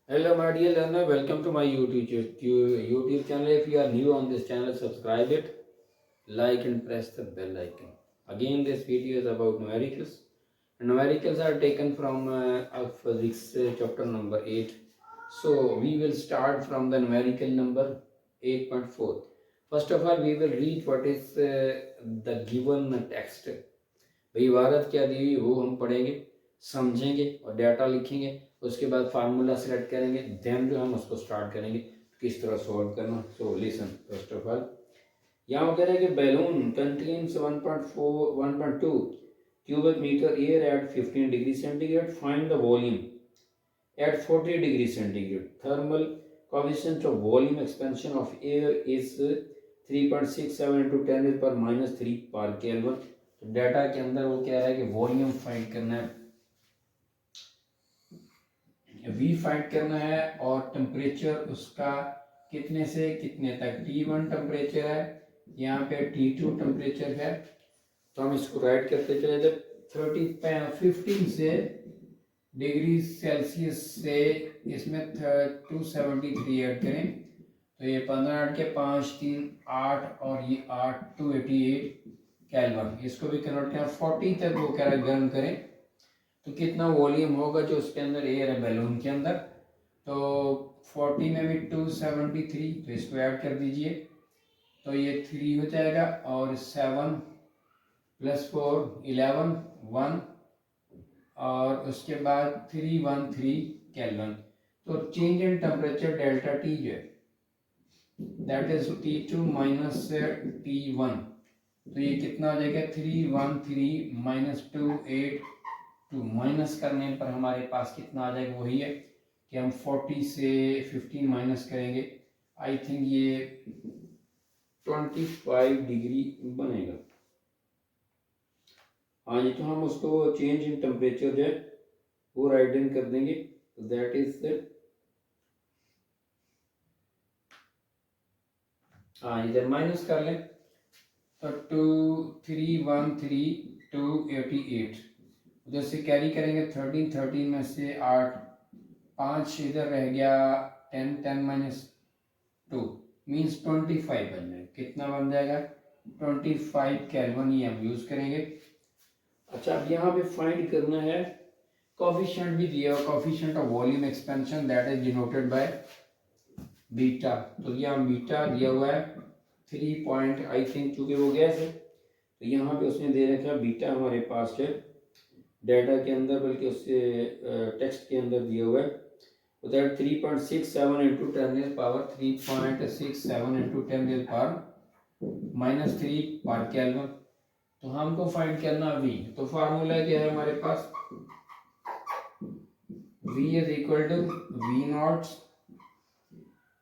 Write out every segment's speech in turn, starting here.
Hello, my dear learner. Welcome to my YouTube channel. If you are new on this channel, subscribe it, like, and press the bell icon. Again, this video is about numericals. Numericals are taken from physics chapter number 8. So we will start from the numerical number 8.4. First of all, we will read what is the given text. भाई इबारत क्या दी हुई वो हम पढ़ेंगे, समझेंगे और data लिखेंगे। उसके बाद फार्मूला सेलेक्ट करेंगे, देन जो हम उसको स्टार्ट करेंगे किस तरह सॉल्व करना। So listen first of all, यहाँ वो कह रहे हैं कि balloon contains 1.4 1.2 cubic meter air at 15 degree centigrade. Find the volume at 40 degree centigrade. Thermal coefficient of volume expansion of air is 3.67 into 10 to the power minus 3 per Kelvin. तो data के अंदर वो कह रहा है कि वॉल्यूम फाइंड करना है, वी फाइंड करना है और टेम्परेचर उसका कितने से कितने तक, T1 टेम्परेचर है, यहाँ पे T2 टेम्परेचर है। तो हम इसको राइट करते चले जाए 15 से डिग्री सेल्सियस से इसमें 273 ऐड करें तो ये 15 8 के 5 3 8 और ये 8 288 कैल्विन। इसको भी कन्वर्ट करें 40 तक वो कह रहा है गर्म करें तो कितना वॉल्यूम होगा जो उसके अंदर एयर है बैलून के अंदर। तो 40 में भी 273 तो इसको ऐड कर दीजिए तो ये 3 हो जाएगा और 7 + 4 11 1 और उसके बाद 313 केल्विन। तो change in temperature delta T जो है that is T2 minus T1। तो ये कितना हो जाएगा 313 माइनस 282 माइनस करने पर हमारे पास कितना आ जाएगा, वही है कि हम 40 से 15 माइनस करेंगे। आई थिंक ये 25 डिग्री बनेगा। हाँ जी, तो हम उसको चेंज इन टेम्परेचर जो है वो राइट इन कर देंगे। दैट इज हाँ इधर माइनस कर लें तो 2313 288 उधर से कैरी करेंगे 13 13 में से 8 5 इधर रह गया 10 10 माइनस 2 मीन्स 25 बन जाएगा। कितना बन जाएगा 25 केल्विन, ये हम यूज करेंगे। अच्छा, अब यहाँ पे फाइंड करना है कोफिशिएंट भी दिया हुआ, coefficient of volume expansion that is denoted by beta. तो यहाँ बीटा दिया हुआ है 3 पॉइंट आई थिंक, चूंकि वो गैस है तो यहाँ पे उसने दे रखा बीटा हमारे पास है डाटा के अंदर, बल्कि उससे टेक्स्ट के अंदर दिया हुआ है। तो दैट 3.67 इंटू 10 की पावर 3.67 इंटू 10 की पावर माइनस 3 पर केल्विन। तो हमको फाइंड करना V। तो फार्मूला क्या है हमारे पास, V is equal to V naught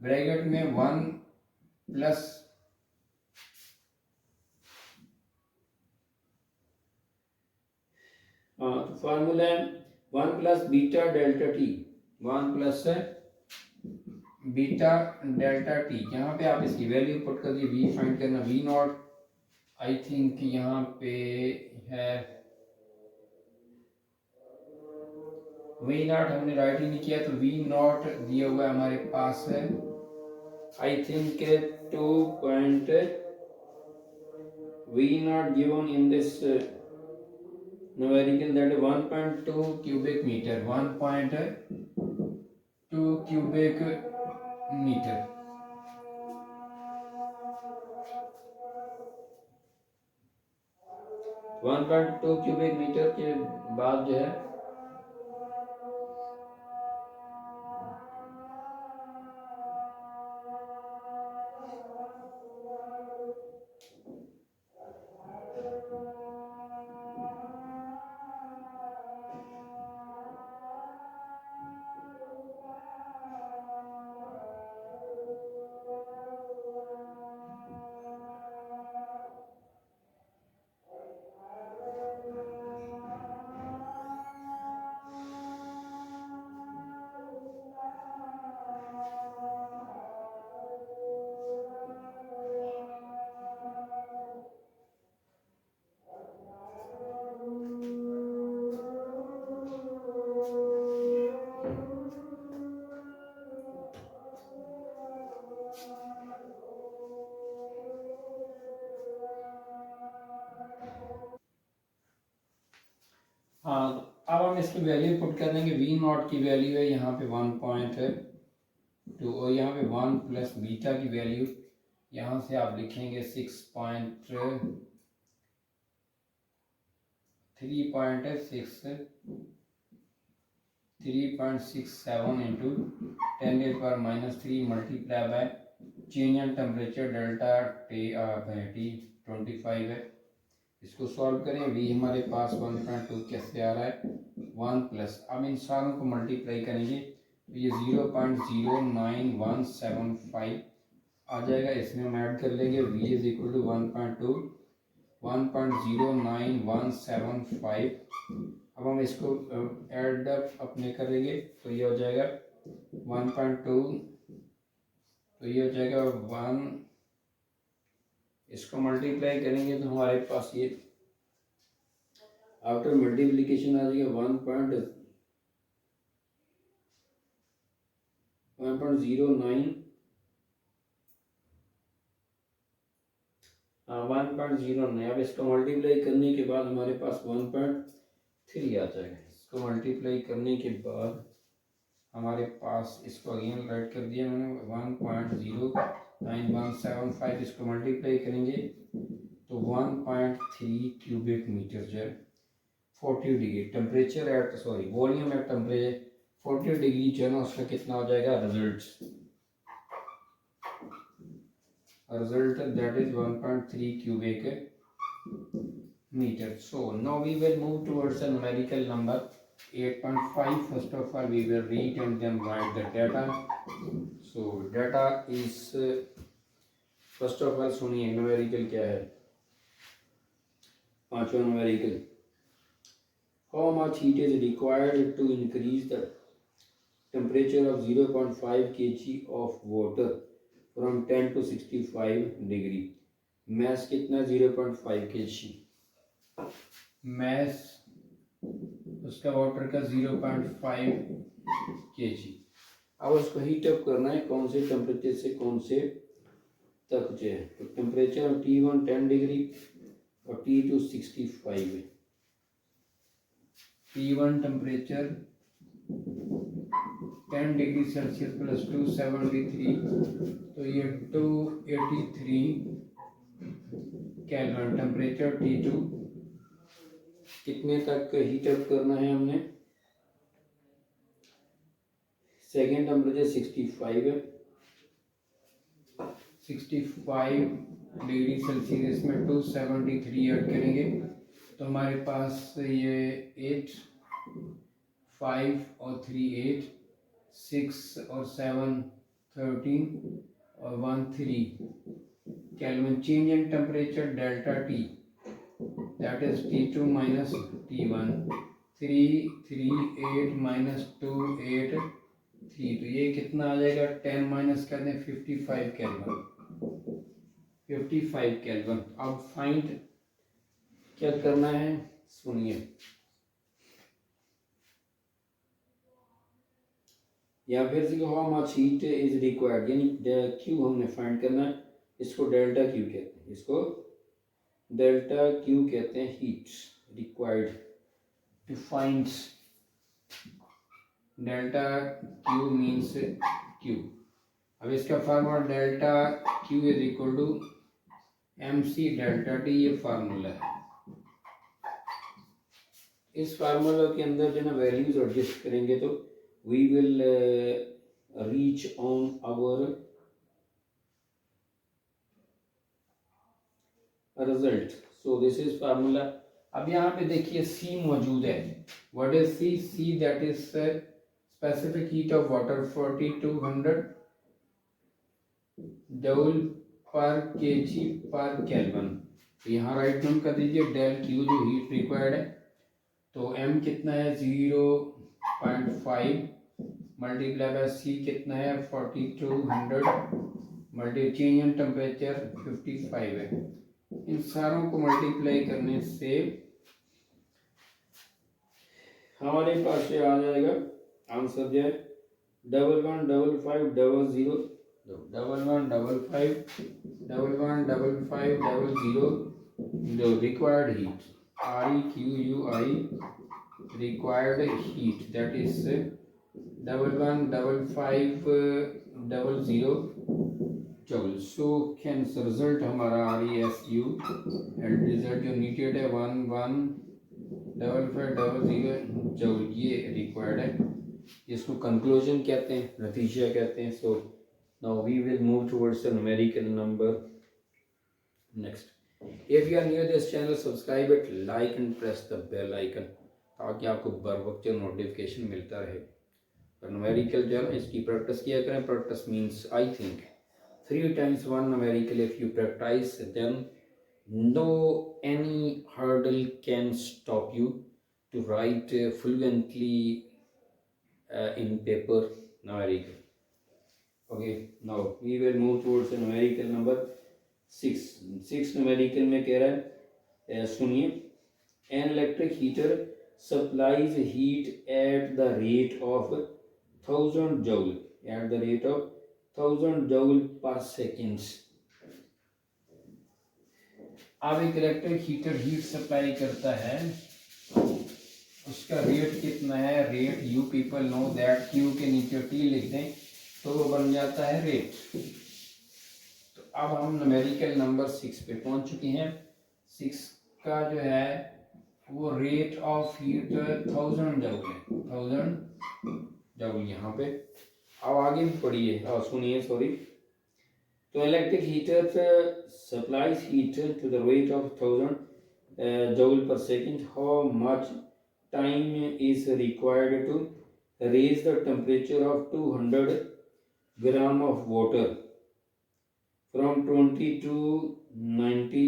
bracket में 1 प्लस तो फार्मूला है 1 plus beta delta T, 1 plus beta delta T. यहाँ पे आप इसकी वैल्यू पुट कर दिए, V फाइंड करना, V नॉट आई थिंक यहाँ पे है V नॉट, हमने राइट ही नहीं किया तो V नॉट दिया हुआ है हमारे पास है I think 2 point V not given in this numerical that is 1.2 cubic meter, 1.2 cubic meter। 1.2 cubic metre के बाद जो है अब हम इसकी वैल्यू पुट कर देंगे। वी नॉट की वैल्यू है यहाँ पे 1.2 और यहाँ पे 1 प्लस बीटा की वैल्यू यहाँ से आप लिखेंगे 3.67 into 10⁻³ multiply by change in temperature delta T 25 है। इसको सॉल्व करें। वी हमारे पास 1.2 कैसे आ रहा है 1 प्लस, अब इन सारों को मल्टीप्लाई करेंगे तो ये 0.09175 आ जाएगा। इसमें हम ऐड कर लेंगे v इज इक्वल टू 1.2 1.09175। अब हम इसको ऐड अपने करेंगे तो ये हो जाएगा 1.2, तो ये हो जाएगा 1, इसको मल्टीप्लाई करेंगे तो हमारे पास ये आफ्टर मल्टीप्लिकेशन आ जाएगा 1.09 1.09। अब इसको मल्टीप्लाई करने के बाद हमारे पास 1.3 आ जाएगा। इसको मल्टीप्लाई करने के बाद हमारे पास, इसको अगेन राइट कर दिया मैंने 1.09175, इसको मल्टीप्लाई करेंगे तो 1.3 क्यूबिक मीटर जो है 40 degree temperature at volume at temperature 40 degree जो है ना उसका कितना हो जाएगा result that is 1.3 cubic meter. So now we will move towards a numerical number 8.5. First of all we will read and then write the data. So data is first of all सुनिए numerical क्या है। पांचवा numerical, how much heat is required to increase the temperature of 0.5 kg of water from 10 to 65 degree. Mess कितना 0.5 kg, mess उसका water का 0.5 kg। अब उसको heat up करना है कौन से टेम्परेचर से कौन से तक जो है, तो टेम्परेचर T1 10 डिग्री और T2 65 है। T1 temperature 10 degree Celsius plus 273, तो ये 283 केल्विन। टेम्परेचर T2 कितने तक हीट अप करना है हमने, सेकेंड टेम्परेचर 65 है, 65 डिग्री सेल्सियस में 273 ऐड करेंगे तो हमारे पास ये 8, 5 और 3 8, 6 और 7 13 और 1 3 kelvin. Change in temperature delta T that is T2 minus T1 3 3 8 minus 2 8 3, तो ये कितना आ जाएगा 10 माइनस कर दें 55 केल्विन, 55 केल्विन। अब फाइंड क्या करना है सुनिए, या फिर से how much heat is required, यानी क्यू हमने फाइंड करना है। इसको डेल्टा क्यू कहते हैं, इसको डेल्टा क्यू कहते हैं, heat required to find delta Q means Q. अब इसका formula delta Q is equal to MC delta T, ये फार्मूला है। इस फार्मूला के अंदर जो ना वैल्यूज एडजस्ट करेंगे तो we will reach on our result. So this is formula. अब यहाँ पे देखिए C मौजूद है। What is C? C that is specific heat of water 4200 joule per kg per Kelvin। तो यहाँ राइट डाउन कर दीजिए डेल क्यू जो हीट रिक्वायर्ड है, तो M कितना है 0.5 मल्टीप्लाई बाय C कितना है 4200 मल्टी चेंज इन टेम्परेचर 55 है। इन सारों को मल्टीप्लाई करने से हमारे पास ये आ जाएगा आंसर जो है 115500 115500 जो required heat REQUI required heat, that is 115500 joule. So hence result हमारा आ रही है SU and result जो needed है 115500 joule, ये required है, इसको conclusion कहते हैं, नतीजा कहते हैं. So now we will move towards the numerical number next. If you are new to this channel, subscribe it, like and press the bell icon ताकि आपको बर वक्त नोटिफिकेशन मिलता रहे. और न्यूमेरिकल जो है इसकी प्रैक्टिस किया करें. Practice means I think 3 times 1 numerical. If you practice, then no any hurdle can stop you to write fluently in paper numerical. Okay, now we will move towards the numerical number 6. 6 numerical में कह रहा है, सुनिए. An electric heater supplies heat at the rate of 1000 joule, at the rate of 1000 joule per seconds. अब एक electric heater heat supply करता है, उसका रेट कितना है? Rate you people know that, Q के नीचे टी लिख दें तो वो बन जाता है रेट. तो अब हम न्यूमेरिकल नंबर 6 पे पहुंच चुके हैं. 6 का जो है वो रेट ऑफ हीट 1000 जूल है, 1000 जूल यहाँ पे. अब आगे भी पढ़िए, सुनिए, सॉरी. तो electric heater supplies heat to the rate of 1000 joule per second. How much time is required to raise the temperature of 200 gram of water from 20 to 90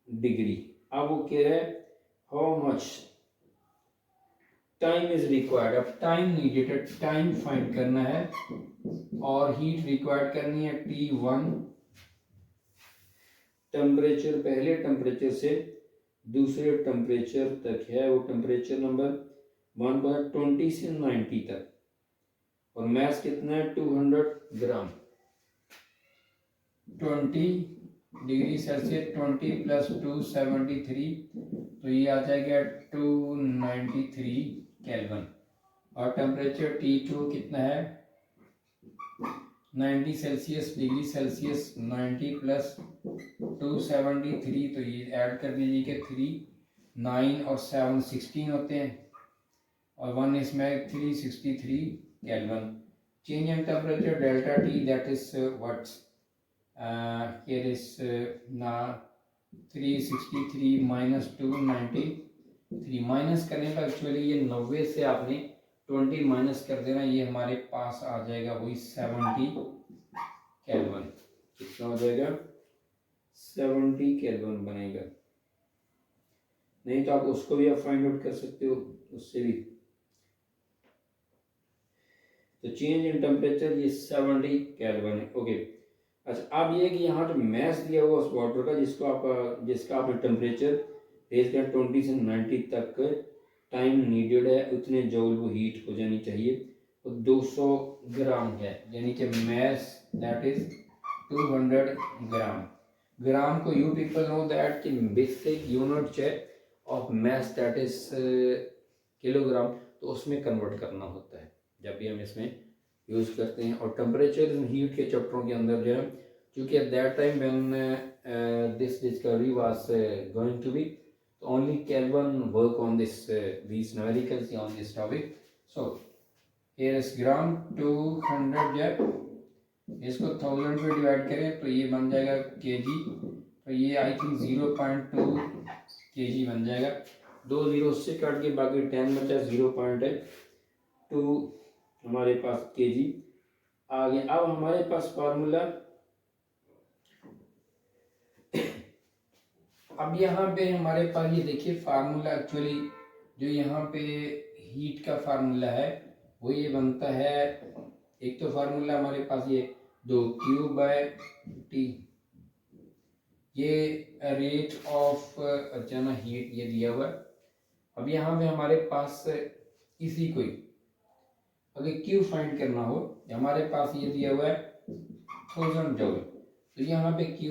degree. अब वो कह रहा है how much time is required. अब time needed है, time find करना है और हीट रिक्वायर्ड करनी है T1. टेम्परेचर पहले टेम्परेचर से दूसरे टेम्परेचर तक है, वो टेम्परेचर नंबर 120 से 90 तक. और मैस कितना है? 200 ग्राम. 20 डिग्री सेल्सियस 20 प्लस 273, तो ये आ जाएगा 293 केल्विन. और टेम्परेचर T2 कितना है? 90 सेल्सियस, डिग्री सेल्सियस 90 प्लस 273, तो ये ऐड कर दीजिए. 3 9 और 7 16 होते हैं और 1 इसमें 363 kelvin. Change in temperature delta T, that is what here is now 363 minus 293. Minus करने पर एक्चुअली ये 90 से आपने 20 माइनस कर देना, ये हमारे पास आ जाएगा वही 70 केल्विन. कितना हो जाएगा? 70 केल्विन बनेगा. नहीं तो आप उसको भी आप फाइंड आउट कर सकते हो उससे भी. तो चेंज इन टेम्परेचर ये 70 केल्विन है. ओके, अच्छा. अब ये कि यहाँ जो मैस दिया हुआ उस वाटर का जिसका आपने टेम्परेचर रेज कर 20 से 90 तक टाइम नीडेड है, उतने जूल वो हीट हो जानी चाहिए. तो 200 ग्राम है, यानी कि मैस दैट इज 200 ग्राम. ग्राम को यू पीपल नो दैट कि बेसिक यूनिट है of mass that is kilogram. तो उसमें कन्वर्ट करना होता है जब भी हम इसमें यूज़ करते हैं. और टेम्परेचर हीट के चैप्टरों के अंदर जो है, क्योंकि at that time when this discovery was going to be, तो only kelvin work on this these numericals on this topic. So here is gram 200 जब इसको 1000 पे डिवाइड करें तो ये बन जाएगा केजी. तो ये आई थिंक 0.2 केजी बन जाएगा. 2 0 से काट के बाकी 10 बचा, 0.2 हमारे पास केजी आ गया. अब हमारे पास फार्मूला, अब यहाँ पे हमारे पास ये देखिए फार्मूला, एक्चुअली जो यहाँ पे हीट का फार्मूला है वो ये बनता है. एक तो फार्मूला हमारे पास ये 2Q/T, ये रेट ऑफ अच्छा ना हीट ये दिया हुआ है. अब यहाँ पे हमारे पास इसी को अगर Q फाइंड करना हो, हमारे पास ये दिया हुआ है 1000 जूल. तो यहाँ पे Q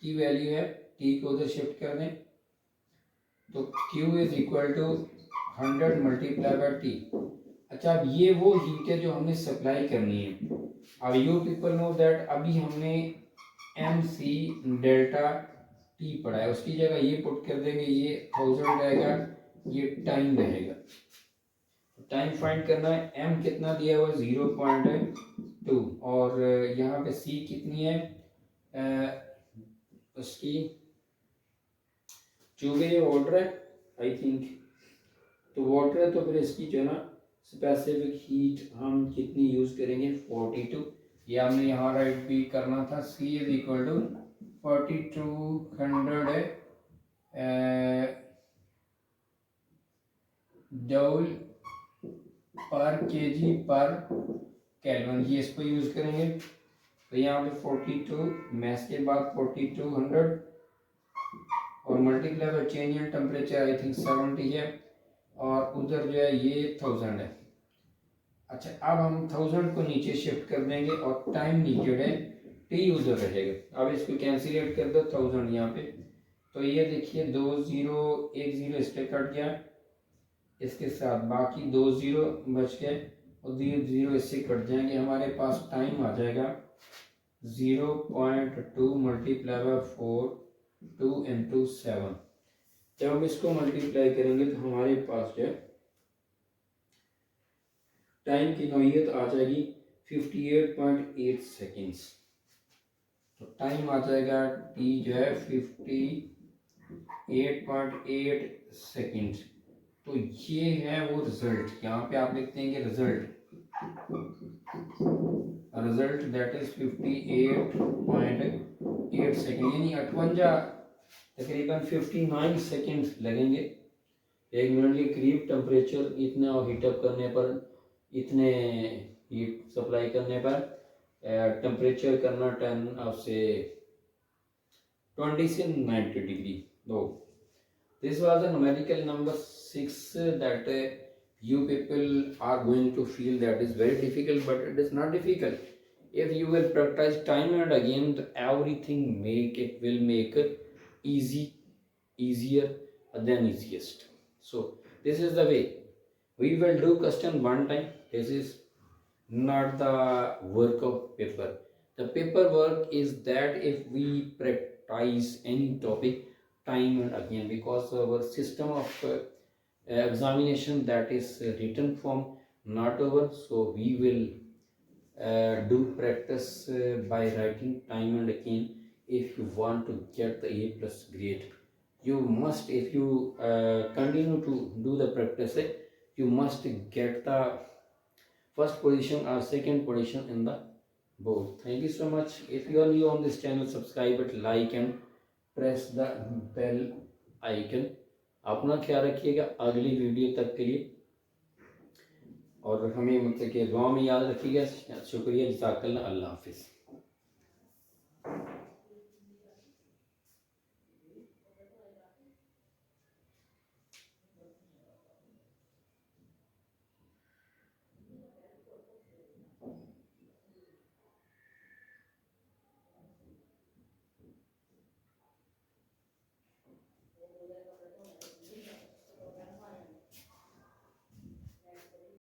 की वैल्यू है, T को उधर शिफ्ट कर दें तो Q is equal to 100 multiply by T. अच्छा, अब ये वो हीट है जो हमने सप्लाई करनी है। अब यू पीपल नो दैट अभी हमने एम सी डेल्टा टी पढ़ा है, उसकी जगह ये पुट कर देंगे, ये 1000 रहेगा, ये टाइम रहेगा। टाइम फाइंड करना है, एम कितना दिया हुआ 0.2 और यहाँ पे सी कितनी है उसकी, चूंकि वाटर है आई थिंक, तो वाटर है तो फिर इसकी जो है ना स्पेसिफिक हीट हम कितनी यूज करेंगे 42। ये हमने यहाँ राइट भी करना था, C is equal to 4200 joule पर केजी पर केल्विन, ये इसको यूज करेंगे। तो यहाँ पे 42 मैथ के बाद 4200 और multiply by change in temperature I think 70 है, और उधर जो है ये 1000 है। अच्छा, अब हम 1000 को नीचे शिफ्ट कर देंगे और टाइम नीडेड है टी उधर रहेगा। अब इसको कैंसिलेट कर दो 1000 यहाँ पे, तो ये देखिए 2 0 1 0 इसके कट गया, इसके साथ बाकी 2 0 बच गए और 0 0 इससे कट जाएंगे, हमारे पास टाइम आ जाएगा 0.2 मल्टीप्लाई बाय 4 2 इंटू 7। जब हम इसको मल्टीप्लाई करेंगे तो हमारे पास जो है टाइम की नौयत आ जाएगी 58.8 सेकेंड्स। तो टाइम आ जाएगा टी जो है 58.8 सेकेंड। तो ये है वो रिजल्ट, यहाँ पे आप लिखते हैं कि रिजल्ट दैट इज 58.8 सेकेंड, यानी 58 तकरीबन 59 सेकेंड लगेंगे 1 मिनट के करीब टेम्परेचर इतना हीटअप करने पर, इतने हीट सप्लाई करने पर टेम्परेचर करना 10 से 20 से 90 degree. No, this was the numerical number 6 that you people are going to feel that is very difficult, but it is not difficult if you will practice time and again. Everything will make easier than easiest. So this is the way we will do question one time. This is not the work of paper. The paper work is that if we practice any topic time and again, because our system of examination that is written form not over, so we will do practice by writing time and again. If you want to get the A+ grade, you must, if you continue to do the practice, you must get the first position or second position in the board. Thank you so much. If you are new on this channel, subscribe it, like and press the bell icon. अपना ख्याल रखिएगा अगली video तक के लिए, और हमें मतलब कि दुआ में याद रखिएगा। शुक्रिया, जज़ाकल्लाह, अल्लाह हाफिज़।